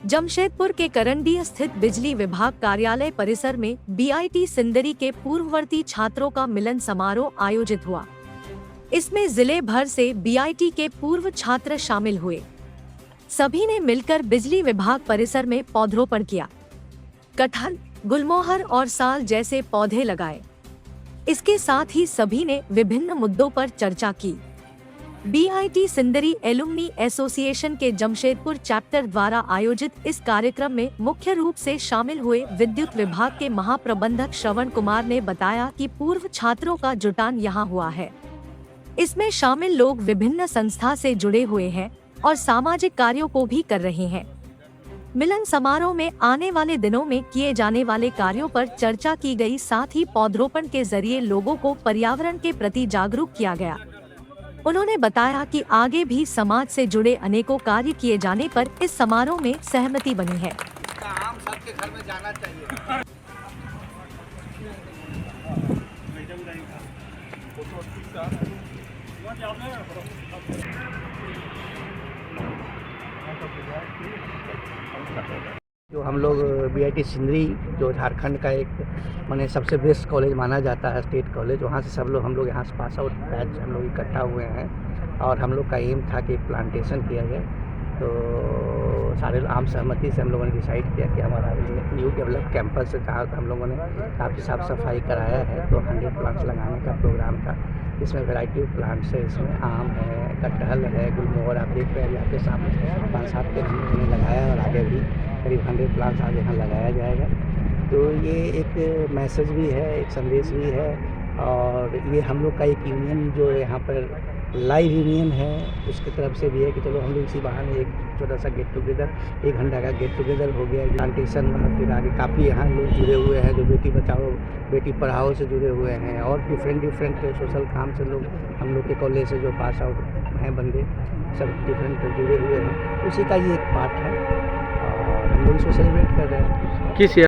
जमशेदपुर के करंडी स्थित बिजली विभाग कार्यालय परिसर में बीआईटी सिंदरी के पूर्ववर्ती छात्रों का मिलन समारोह आयोजित हुआ। इसमें जिले भर से बीआईटी के पूर्व छात्र शामिल हुए। सभी ने मिलकर बिजली विभाग परिसर में पौधरोपण किया। कटहल, गुलमोहर और साल जैसे पौधे लगाए। इसके साथ ही सभी ने विभिन्न मुद्दों पर चर्चा की। बीआईटी सिंदरी एलुमनी एसोसिएशन के जमशेदपुर चैप्टर द्वारा आयोजित इस कार्यक्रम में मुख्य रूप से शामिल हुए विद्युत विभाग के महाप्रबंधक श्रवण कुमार ने बताया कि पूर्व छात्रों का जुटान यहां हुआ है। इसमें शामिल लोग विभिन्न संस्था से जुड़े हुए हैं और सामाजिक कार्यों को भी कर रहे हैं। मिलन समारोह में आने वाले दिनों में किए जाने वाले कार्यों पर चर्चा की गई। साथ ही पौधरोपण के जरिए लोगों को पर्यावरण के प्रति जागरूक किया गया। उन्होंने बताया कि आगे भी समाज से जुड़े अनेकों कार्य किए जाने पर इस समारोह में सहमति बनी है। आम सबके घर में जाना चाहिए। जो हम लोग बीआईटी सिंदरी जो झारखंड का एक माने सबसे बेस्ट कॉलेज माना जाता है, स्टेट कॉलेज, वहाँ से सब लोग हम लोग यहाँ से पास आउट बैच हम लोग इकट्ठा हुए हैं और हम लोग का एम था कि प्लांटेशन किया जाए। तो सारे आम सहमति से हम लोगों ने डिसाइड किया कि हमारा न्यू डेवलप कैंपस से जहाँ हम लोगों ने काफ़ी साफ़ सफाई कराया है, तो 100 प्लांट्स लगाने का प्रोग्राम था। इसमें वैरायटी ऑफ प्लांट्स है, इसमें आम है, कटहल है, गुलमोहर, आप देख रहे हैं यहाँ के सामने 5-7 पेड़ हम लोगों ने लगाया और आगे भी करीब 100 प्लांट्स आगे यहाँ लगाया जाएगा। तो ये एक मैसेज भी है, एक संदेश भी है और ये हम लोग का एक यूनियन जो यहाँ पर लाइव यूनियन है उसकी तरफ से भी है कि चलो हम लोग इसी बहाने एक छोटा सा गेट टुगेदर, 1 घंटा का गेट टुगेदर हो गया। प्लांटेशन फिर आगे काफ़ी यहाँ लोग जुड़े हुए हैं जो बेटी बचाओ बेटी पढ़ाओ से जुड़े हुए हैं और डिफरेंट सोशल काम से लोग हम लोग के कॉलेज से जो पास आउट हैं बंदे सब डिफरेंट जुड़े हुए हैं। उसी का ये एक पार्ट है और हम लोग इसको सेलिब्रेट कर रहे हैं। किस